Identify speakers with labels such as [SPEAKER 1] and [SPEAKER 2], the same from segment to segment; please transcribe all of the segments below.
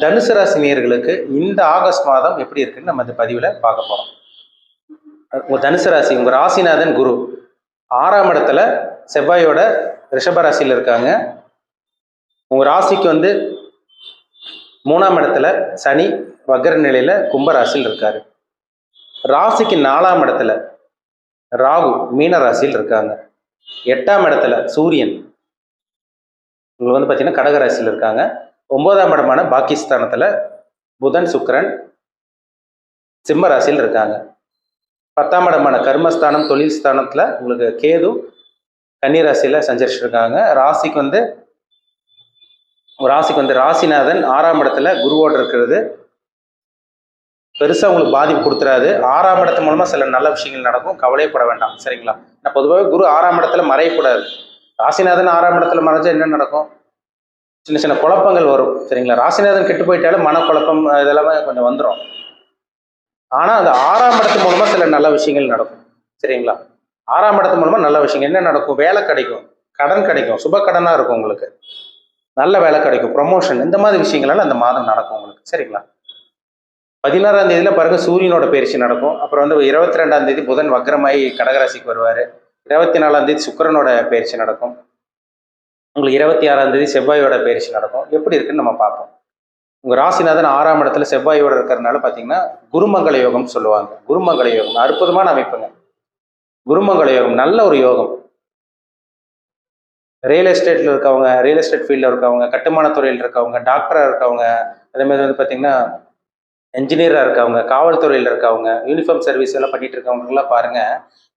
[SPEAKER 1] தனுசு ராசி நேயர்களுக்கு இந்த ஆகஸ்ட் மாதம் எப்படி இருக்குன்னு நம்ம இந்த பதிவில் பார்க்க போகிறோம். உங்கள் தனுசு ராசி, உங்கள் ராசிநாதன் குரு 6ஆம் இடத்துல செவ்வாயோட ரிஷப ராசியில் இருக்காங்க. உங்கள் ராசிக்கு 3ஆம் இடத்துல சனி வக்ர நிலையில் கும்ப ராசியில் இருக்காரு. ராசிக்கு 4ஆம் இடத்துல ராகு மீன ராசியில் இருக்காங்க. 8ஆம் இடத்துல சூரியன் உங்களுக்கு பார்த்தீங்கன்னா கடக ராசியில் இருக்காங்க. 9ஆம் இடமான பாகிஸ்தானத்தில் புதன் சுக்கிரன் சிம்ம ராசியில் இருக்காங்க. 10ஆம் இடமான கர்மஸ்தானம் தொழில் ஸ்தானத்தில் உங்களுக்கு கேது கன்னி ராசியில் சஞ்சரிச்சிருக்காங்க. ராசிக்கு ராசிநாதன் 6ஆம் இடத்துல குருவோடு இருக்கிறது பெருசாக உங்களுக்கு பாதிப்பு கொடுத்துறாது. 6ஆம் இடத்து மூலமாக சில நல்ல விஷயங்கள் நடக்கும், கவலைப்பட வேண்டாம், சரிங்களா? நான் பொதுவாகவே குரு 6ஆம் இடத்துல மறையக்கூடாது. ராசிநாதன் 6ஆம் இடத்துல மறைஞ்சா என்ன நடக்கும்? சின்ன சின்ன குழப்பங்கள் வரும், சரிங்களா? ராசிநாதன் கெட்டு போயிட்டாலும் மனக்குழப்பம் இதெல்லாமே கொஞ்சம் வந்துடும். ஆனால் அந்த 6ஆம் இடத்து மூலமாக சில நல்ல விஷயங்கள் நடக்கும், சரிங்களா? 6ஆம் இடத்து மூலமாக நல்ல விஷயங்கள் என்ன நடக்கும்? வேலை கிடைக்கும், கடன் கிடைக்கும், சுப கடனாக இருக்கும், உங்களுக்கு நல்ல வேலை கிடைக்கும், ப்ரொமோஷன், இந்த மாதிரி விஷயங்களால அந்த மாதம் நடக்கும் உங்களுக்கு, சரிங்களா? 16ஆம் தேதியில பாருங்க சூரியனோட பயிற்சி நடக்கும். அப்புறம் 22ஆம் தேதி புதன் வக்ரமாயி கடகராசிக்கு வருவார். 24ஆம் தேதி சுக்கிரனோட பயிற்சி நடக்கும். உங்களுக்கு 26ஆம் தேதி செவ்வாயோட பயிற்சி நடக்கும். எப்படி இருக்குன்னு நம்ம பார்ப்போம். உங்கள் ராசிநாதன் 6ஆம் இடத்துல செவ்வாயோட இருக்கிறதுனால பார்த்தீங்கன்னா குருமங்கள யோகம் சொல்லுவாங்க. குருமங்கள யோகம் அற்புதமான அமைப்புங்க. குருமங்கள யோகம் நல்ல ஒரு யோகம். ரியல் எஸ்டேட்டில் இருக்கவங்க, ரியல் எஸ்டேட் ஃபீல்டில் இருக்கவங்க, கட்டுமான துறையில் இருக்கவங்க, டாக்டராக இருக்கவங்க, அதேமாதிரி பார்த்தீங்கன்னா என்ஜினியராக இருக்கவங்க, காவல்துறையில் இருக்கவங்க, யூனிஃபார்ம் சர்வீஸ் எல்லாம் பண்ணிட்டு இருக்கவங்கலாம் பாருங்க,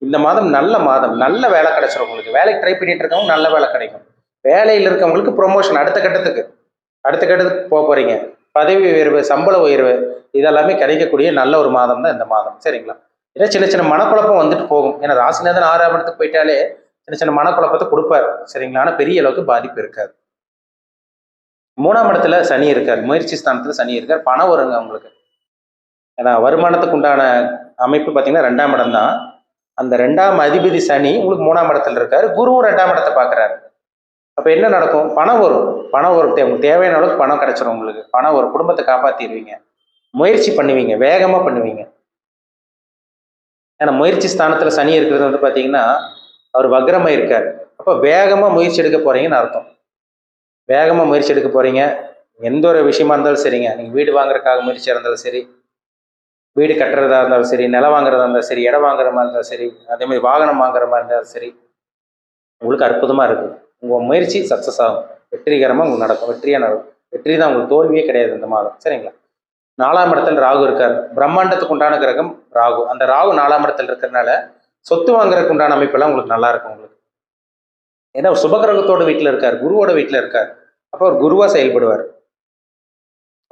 [SPEAKER 1] இந்த மாதம் நல்ல மாதம், நல்ல வேலை கிடைச்சிடும் உங்களுக்கு. வேலைக்கு ட்ரை பண்ணிட்டு இருக்கவங்க நல்ல வேலை கிடைக்கும். வேலையில் இருக்கவங்களுக்கு ப்ரொமோஷன், அடுத்த கட்டத்துக்கு போக போறீங்க. பதவி உயர்வு, சம்பள உயர்வு, இதெல்லாமே கிடைக்கக்கூடிய நல்ல ஒரு மாதம் தான் இந்த மாதம், சரிங்களா? ஏன்னா சின்ன சின்ன மனக்குழப்பம் வந்துட்டு போகும். ஏன்னா ராசிநாதன் 6ஆம் இடத்துக்கு போயிட்டாலே சின்ன சின்ன மனக்குழப்பத்தை கொடுப்பாரு, சரிங்களா? ஆனால் பெரிய அளவுக்கு பாதிப்பு இருக்காது. 3ஆம் இடத்துல சனி இருக்கார், முயற்சி ஸ்தானத்துல சனி இருக்கார், பணம் வருங்க உங்களுக்கு. ஏன்னா வருமானத்துக்கு உண்டான அமைப்பு பார்த்தீங்கன்னா 2ஆம் இடம் தான். அந்த 2ஆம் அதிபதி சனி உங்களுக்கு 3ஆம் இடத்துல இருக்காரு. குருவும் 2ஆம் இடத்தை பார்க்குறாரு. அப்போ என்ன நடக்கும்? பணம் வரும். உங்களுக்கு தேவையான அளவுக்கு பணம் கிடைச்சிடும். உங்களுக்கு பணம் வரும், குடும்பத்தை காப்பாற்றிடுவீங்க, முயற்சி பண்ணுவீங்க, வேகமாக பண்ணுவீங்க. ஏன்னா முயற்சி ஸ்தானத்தில் சனி இருக்கிறது பார்த்தீங்கன்னா அவர் வக்ரமாக இருக்கார். அப்போ வேகமாக முயற்சி எடுக்க போறீங்கன்னு அர்த்தம். வேகமாக முயற்சி எடுக்க போறீங்க. எந்த ஒரு விஷயமா இருந்தாலும் சரிங்க, நீங்கள் வீடு வாங்குறதுக்காக முயற்சியாக இருந்தாலும் சரி, வீடு கட்டுறதா இருந்தாலும் சரி, நிலம் வாங்குறதா இருந்தாலும் சரி, இடம் வாங்குற மாதிரி இருந்தாலும் சரி, அதே மாதிரி வாகனம் வாங்குற மாதிரி இருந்தாலும் சரி, உங்களுக்கு அற்புதமாக இருக்குது. உங்கள் முயற்சி சக்ஸஸ் ஆகும், வெற்றிகரமாக உங்களுக்கு நடக்கும், வெற்றியாக நடக்கும். வெற்றி தான், உங்களுக்கு தோல்வியே கிடையாது இந்த மாதம், சரிங்களா? 4ஆம் இடத்துல ராகு இருக்கார். பிரம்மாண்டத்துக்கு உண்டான கிரகம் ராகு. அந்த ராகு 4ஆம் இடத்துல இருக்கிறதுனால சொத்து வாங்குறதுக்கு உண்டான அமைப்பெல்லாம் உங்களுக்கு நல்லா இருக்கும் உங்களுக்கு. ஏன்னா சுபகிரகத்தோட வீட்டில் இருக்கார், குருவோட வீட்டில் இருக்கார். அப்போ ஒரு குருவாக செயல்படுவார்.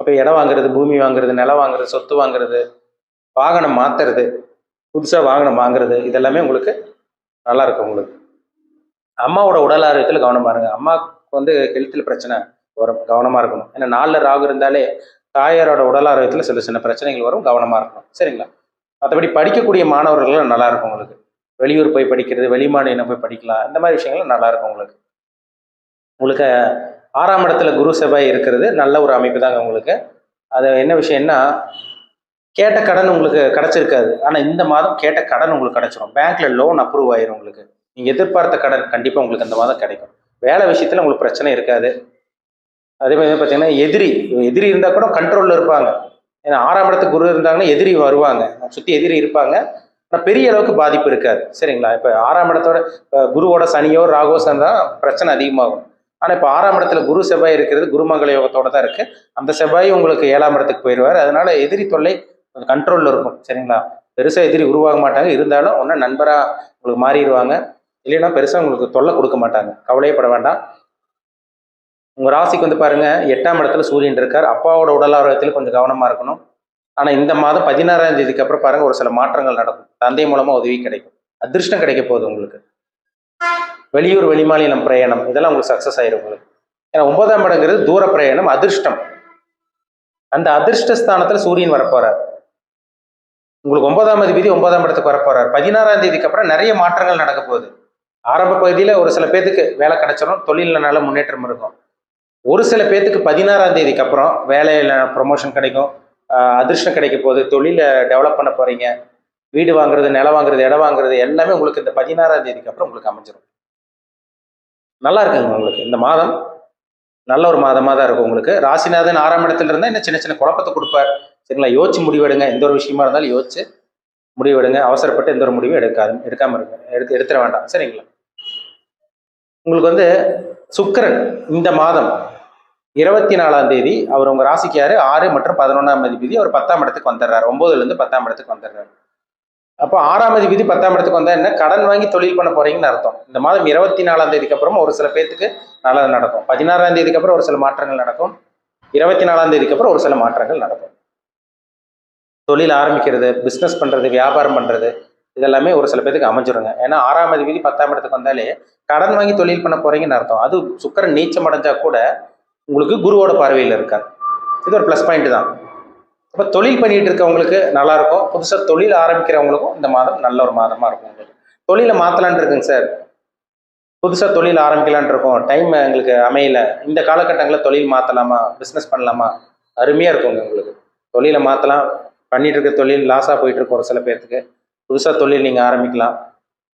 [SPEAKER 1] அப்போ இடம் வாங்குறது, பூமி வாங்குறது, நிலம் வாங்குறது, சொத்து வாங்குறது, வாகனம் மாத்துறது, புதுசாக வாகனம் வாங்குறது, இதெல்லாமே உங்களுக்கு நல்லா இருக்கும். உங்களுக்கு அம்மாவோட உடல் ஆரோக்கியத்தில் கவனமாக இருங்க. அம்மாவுக்கு ஹெல்த்தில் பிரச்சனை வரும், கவனமாக இருக்கணும். ஏன்னா 4ல் ராகு இருந்தாலே தாயாரோட உடல் ஆரோக்கியத்தில் சில சின்ன பிரச்சனைகள் வரும், கவனமாக இருக்கணும், சரிங்களா? மற்றபடி படிக்கக்கூடிய மாணவர்கள்லாம் நல்லா இருக்கும் உங்களுக்கு. வெளியூர் போய் படிக்கிறது, வெளிமாநிலம் போய் படிக்கலாம், இந்த மாதிரி விஷயங்கள்லாம் நல்லா இருக்கும் உங்களுக்கு. 6ஆம் இடத்துல குரு செவ்வாய் இருக்கிறது நல்ல ஒரு அமைப்பு தாங்க உங்களுக்கு. அது என்ன விஷயம்னா, கேட்ட கடன் உங்களுக்கு கிடைச்சிருக்காது. ஆனால் இந்த மாதம் கேட்ட கடன் உங்களுக்கு கிடைச்சிடும். பேங்க்ல லோன் அப்ரூவ் ஆயிரும் உங்களுக்கு. நீங்கள் எதிர்பார்த்த கடன் கண்டிப்பாக உங்களுக்கு அந்த மாதம் கிடைக்கும். வேலை விஷயத்தில் உங்களுக்கு பிரச்சனை இருக்காது. அதே மாதிரி பார்த்தீங்கன்னா எதிரி இருந்தால் கூட கண்ட்ரோலில் இருப்பாங்க. ஏன்னா 6ஆம் இடத்துக்கு குரு இருந்தாங்கன்னா எதிரி வருவாங்க, சுற்றி எதிரி இருப்பாங்க. ஆனால் பெரிய அளவுக்கு பாதிப்பு இருக்காது, சரிங்களா? இப்போ 6ஆம் இடத்தோட குருவோட சனியோ ராகோ தான் பிரச்சனை அதிகமாகும். ஆனால் இப்போ 6ஆம் இடத்துல குரு செவ்வாய் இருக்கிறது குருமங்கள யோகத்தோட தான் இருக்குது. அந்த செவ்வாய் உங்களுக்கு 7ஆம் இடத்துக்கு போயிடுவார். அதனால எதிரி தொல்லை கண்ட்ரோலில் இருக்கும், சரிங்களா? பெருசாக எதிரி உருவாக மாட்டாங்க. இருந்தாலும் ஒன்றா நண்பராக உங்களுக்கு மாறிடுவாங்க. இல்லைன்னா பெருசாக உங்களுக்கு தொல்லை கொடுக்க மாட்டாங்க, கவலையப்பட வேண்டாம். உங்கள் ராசிக்கு பாருங்க 8ஆம் இடத்துல சூரியன் இருக்கார். அப்பாவோட உடல் ஆரோக்கியத்தில் கொஞ்சம் கவனமாக இருக்கணும். ஆனால் இந்த மாதம் 16ஆம் தேதிக்கு அப்புறம் பாருங்க ஒரு சில மாற்றங்கள் நடக்கும். தந்தை மூலமாக உதவி கிடைக்கும், அதிர்ஷ்டம் கிடைக்க போகுது உங்களுக்கு. வெளியூர் வெளிமாநிலம் பிரயாணம் இதெல்லாம் உங்களுக்கு சக்ஸஸ் ஆயிரும் உங்களுக்கு. ஏன்னா 9ஆம் இடங்கிறது தூர பிரயாணம், அதிர்ஷ்டம். அந்த அதிர்ஷ்ட ஸ்தானத்தில் சூரியன் வரப்போறார். உங்களுக்கு 9ஆம் அதிபதி 9ஆம் இடத்துக்கு வரப்போறார். 16ஆம் தேதிக்கு அப்புறம் நிறைய மாற்றங்கள் நடக்க போகுது. ஆரம்ப பகுதியில் ஒரு சில பேருக்கு வேலை கிடைச்சிடும், தொழிலில் நல்ல முன்னேற்றம் இருக்கும். ஒரு சில பேர்த்துக்கு 16ஆம் தேதிக்கு அப்புறம் வேலையில் ப்ரொமோஷன் கிடைக்கும், அதிர்ஷ்டம் கிடைக்க போகுது, தொழிலை டெவலப் பண்ண போகிறீங்க, வீடு வாங்குறது, நிலம் வாங்குறது, இடம் வாங்குறது எல்லாமே உங்களுக்கு இந்த 16ஆம் தேதிக்கு அப்புறம் உங்களுக்கு அமைஞ்சிடும். நல்லா இருக்குங்க உங்களுக்கு இந்த மாதம். நல்ல ஒரு மாதமாக தான் இருக்கும் உங்களுக்கு. ராசிநாதன் 6ஆம் இடத்துல இருந்தால் இன்னும் சின்ன சின்ன குழப்பத்தை கொடுப்பார். சரிங்களா? யோசிச்சு முடிவெடுங்க. எந்த ஒரு விஷயமா இருந்தாலும் யோசிச்சு முடிவெடுங்க. அவசரப்பட்டு எந்த ஒரு முடிவும் எடுக்காம இருங்க. எடுத்துட வேண்டாம். சரிங்களா? உங்களுக்கு வந்து சுக்கிரன் இந்த மாதம் 24ஆம் தேதி அவர் உங்க ராசிக்கு 6 மற்றும் 11ஆம் அதிபதி அவர் 10ஆம் இடத்துக்கு வந்துடுறாரு. 9ல இருந்து 10ஆம் இடத்துக்கு வந்துடுறாரு. அப்போ 6ஆம் அதிபதி 10ஆம் இடத்துக்கு வந்தா என்ன? கடன் வாங்கி தொழில் பண்ண போறீங்கன்னு அர்த்தம். இந்த மாதம் 24ஆம் தேதிக்கு அப்புறம் ஒரு சில பேர்த்துக்கு நல்லது நடக்கும். 16ஆம் தேதிக்கு அப்புறம் ஒரு சில மாற்றங்கள் நடக்கும். 24ஆம் தேதிக்கு அப்புறம் ஒரு சில மாற்றங்கள் நடக்கும். தொழில் ஆரம்பிக்கிறது, பிஸ்னஸ் பண்றது, வியாபாரம் பண்றது இதெல்லாமே ஒரு சில பேருக்கு அமைஞ்சிருங்க. ஏன்னா 6ஆம் அதிபதி 10ஆம் இடத்துக்கு வந்தாலே கடன் வாங்கி தொழில் பண்ண போறீங்கன்னு அர்த்தம். அது சுக்கிரன் நீச்சம் அடைஞ்சா கூட உங்களுக்கு குருவோட பார்வையில் இருக்கார். இது ஒரு ப்ளஸ் பாயிண்ட் தான். இப்போ தொழில் பண்ணிட்டு இருக்கவங்களுக்கு நல்லா இருக்கும். புதுசாக தொழில் ஆரம்பிக்கிறவங்களுக்கும் இந்த மாதம் நல்ல ஒரு மாதமா இருக்கும். உங்களுக்கு தொழிலை மாத்தலான் இருக்குங்க சார், புதுசாக தொழில் ஆரம்பிக்கலான் இருக்கோம், டைம் எங்களுக்கு அமையல, இந்த காலகட்டங்களில் தொழில் மாற்றலாமா, பிஸ்னஸ் பண்ணலாமா, அருமையாக இருக்குங்க உங்களுக்கு. தொழிலை மாற்றலாம். பண்ணிட்டு இருக்க தொழில் லாஸாக போயிட்டு இருக்கும் ஒரு சில பேர்த்துக்கு. புதுசாக தொழில் நீங்கள் ஆரம்பிக்கலாம்.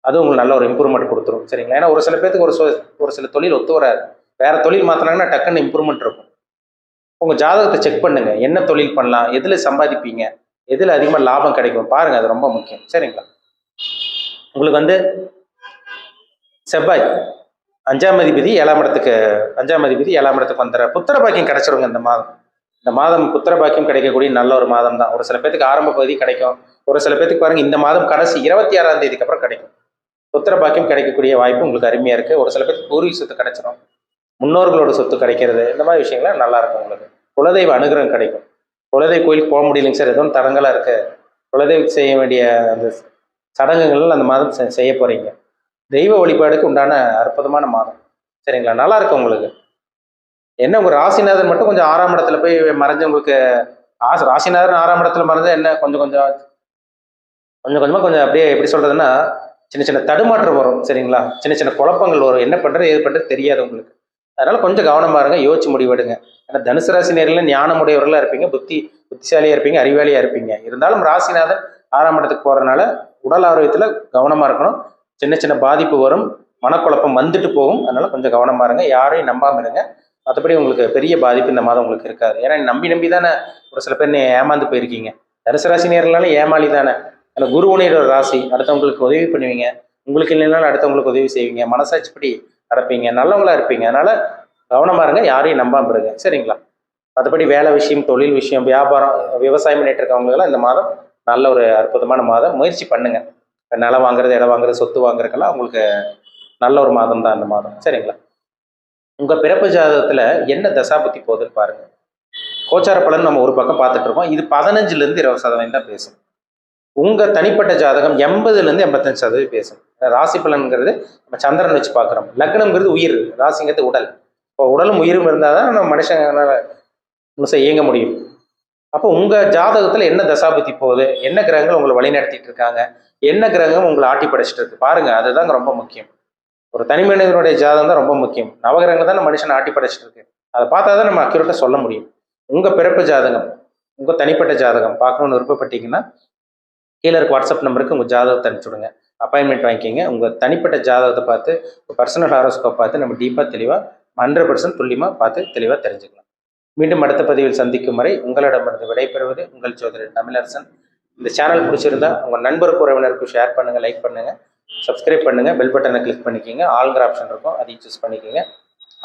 [SPEAKER 1] அது உங்களுக்கு நல்ல ஒரு இம்ப்ரூவ்மெண்ட் கொடுத்துரும். சரிங்களா? ஏன்னா ஒரு சில பேர்த்துக்கு ஒரு சில தொழில் ஒத்து வராது. வேற தொழில் மாற்றினாங்கன்னா டக்குன்னு இம்ப்ரூவ்மெண்ட் இருக்கும். உங்கள் ஜாதகத்தை செக் பண்ணுங்க. என்ன தொழில் பண்ணலாம், எதில் சம்பாதிப்பீங்க, எதில் அதிகமாக லாபம் கிடைக்கும் பாருங்க. அது ரொம்ப முக்கியம். சரிங்களா? உங்களுக்கு வந்து செவ்வாய் 5ஆம் அதிபதி 7ஆம் இடத்துக்கு வந்துடுற புத்திர பாக்கியம் கிடைச்சிருங்க இந்த மாதம். இந்த மாதம் புத்திர பாக்கியம் கிடைக்கக்கூடிய நல்ல ஒரு மாதம் தான். ஒரு சில பேருக்கு ஆரம்ப பகுதி கிடைக்கும். ஒரு சில பேருக்கு பாருங்க இந்த மாதம் கடைசி 26ஆம் தேதிக்கு அப்புறம் கிடைக்கும். புத்திர பாக்கியம் கிடைக்கக்கூடிய வாய்ப்பு உங்களுக்கு அருமையா இருக்கு. ஒரு சில பேருக்கு பூர்வீக சொத்து கிடைச்சிடும், முன்னோர்களோட சொத்து கிடைக்கிறது, இந்த மாதிரி விஷயங்கள்லாம் நல்லா இருக்கும் உங்களுக்கு. குலதெய்வ அனுகிரகம் கிடைக்கும். குலதெய்வ கோயிலுக்கு போக முடியலைங்க சார், எதுவும் தடங்களாக இருக்கு, குலதெய்வம் செய்ய வேண்டிய அந்த சடங்குகள் அந்த மாதம் செய்ய போறீங்க. தெய்வ வழிபாடுக்கு உண்டான அற்புதமான மாதம். சரிங்களா? நல்லா இருக்கும் உங்களுக்கு. என்ன உங்க ராசிநாதன் மட்டும் கொஞ்சம் 6ஆம் இடத்துல போய் மறைஞ்சு உங்களுக்கு ராசிநாதன் 6ஆம் இடத்துல மறைஞ்சா என்ன கொஞ்சம் கொஞ்சமா கொஞ்சம் அப்படியே எப்படி சொல்றதுன்னா சின்ன சின்ன தடுமாற்றம் வரும். சரிங்களா? சின்ன சின்ன குழப்பங்கள் வரும். என்ன பண்றது ஏது பண்றது தெரியாது உங்களுக்கு. அதனால கொஞ்சம் கவனமா இருங்க, யோசிச்சு முடிவெடுங்க. ஏன்னா தனுசு ராசி நேரில் ஞானமுடையவர்களா இருப்பீங்க, புத்திசாலியா இருப்பீங்க, அறிவாளியா இருப்பீங்க. இருந்தாலும் ராசிநாதன் 6ஆம் இடத்துக்கு போறதுனால உடல் ஆரோக்கியத்துல கவனமா இருக்கணும். சின்ன சின்ன பாதிப்பு வரும், மனக்குழப்பம் வந்துட்டு போகும். அதனால கொஞ்சம் கவனமா இருங்க, யாரையும் நம்பாம இருங்க. மற்றபடி உங்களுக்கு பெரிய பாதிப்பு இந்த மாதம் உங்களுக்கு இருக்காது. ஏன்னா நம்பி தானே ஒரு சில பேர் ஏமாந்து போயிருக்கீங்க. தனுசு ராசி நேரம்னாலும் ஏமாளி தானே. ஏன்னா குருவுனையோட ராசி, அடுத்தவங்களுக்கு உதவி பண்ணுவீங்க, உங்களுக்கு இல்லைனாலும் அடுத்தவங்களுக்கு உதவி செய்வீங்க, மனசாட்சிப்படி நடப்பீங்க, நல்லவங்களா இருப்பீங்க. அதனால கவனமா இருங்க, யாரையும் நம்பாம இருங்க. சரிங்களா? மற்றபடி வேலை விஷயம், தொழில் விஷயம், வியாபாரம், விவசாயம் பண்ணிட்டு இருக்கவங்களுக்கெல்லாம் இந்த மாதம் நல்ல ஒரு அற்புதமான மாதம். முயற்சி பண்ணுங்க. நிலம் வாங்குறது, இடம் வாங்குறது, சொத்து வாங்குறதுக்கெல்லாம் உங்களுக்கு நல்ல ஒரு மாதம் தான் இந்த மாதம். சரிங்களா? உங்க பிறப்பு ஜாதகத்துல என்ன தசாபுத்தி போகுதுன்னு பாருங்க. கோச்சார பலன் நம்ம ஒரு பக்கம் பார்த்துட்டு இருக்கோம். இது 15லேருந்து 20% தான் பேசும். உங்க தனிப்பட்ட ஜாதகம் 80லேருந்து 85% பேசும். ராசி பலன்கிறது நம்ம சந்திரன் வச்சு பார்க்குறோம். லக்னம்ங்கிறது உயிர், ராசிங்கிறது உடல். இப்போ உடலும் உயிரும் இருந்தால் தான் நம்ம மனுஷனால முழுசாக இயங்க முடியும். அப்போ உங்க ஜாதகத்துல என்ன தசாபுத்தி போகுது, என்ன கிரகங்கள் உங்களை வழி நடத்திட்டு இருக்காங்க, என்ன கிரகம் உங்களை ஆட்டி படைச்சிட்டு இருக்கு பாருங்க. அதுதாங்க ரொம்ப முக்கியம். ஒரு தனி மனிதனுடைய ஜாதகம் தான் ரொம்ப முக்கியம். நவகிரகங்கள் தான் மனுஷனை ஆட்டி படைச்சிட்டு இருக்கு. அதை பார்த்தா தான் நம்ம அக்யூரேட்டா சொல்ல முடியும். உங்க பிறப்பு ஜாதகம், உங்க தனிப்பட்ட ஜாதகம் பார்க்கணும்னு விருப்பப்பட்டீங்கன்னா கீழே இருக்க வாட்ஸ்அப் நம்பருக்கு உங்கள் ஜாதகத்தை அனுப்பிச்சுடுங்க. அப்பாயின்மெண்ட் வாங்கிக்கிங்க. உங்கள் தனிப்பட்ட ஜாதகத்தை பார்த்து, பர்சனல் ஹாரோஸ்கோப் பார்த்து நம்ம டீப்பாக தெளிவாக 100% துல்லியமாக பார்த்து தெளிவாக தெரிஞ்சுக்கலாம். மீண்டும் அடுத்த பதிவில் சந்திக்கும் வரை உங்களிடமிருந்து விடைபெறுவது உங்கள் ஜோதிடர் தமிழரசன். இந்த சேனல் பிடிச்சிருந்தா உங்கள் நண்பருக்கு உறவினருக்கு ஷேர் பண்ணுங்கள், லைக் பண்ணுங்கள், சப்ஸ்கிரைப் பண்ணுங்கள், பெல் பட்டனை கிளிக் பண்ணிக்கிங்க. ஆல்ங்கிற ஆப்ஷன் இருக்கும், அதையும் சூஸ் பண்ணிக்கிங்க.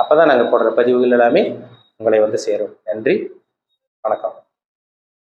[SPEAKER 1] அப்போ தான் நாங்கள் போடுற பதிவுகள் எல்லாமே உங்களை வந்து சேரும். நன்றி, வணக்கம்.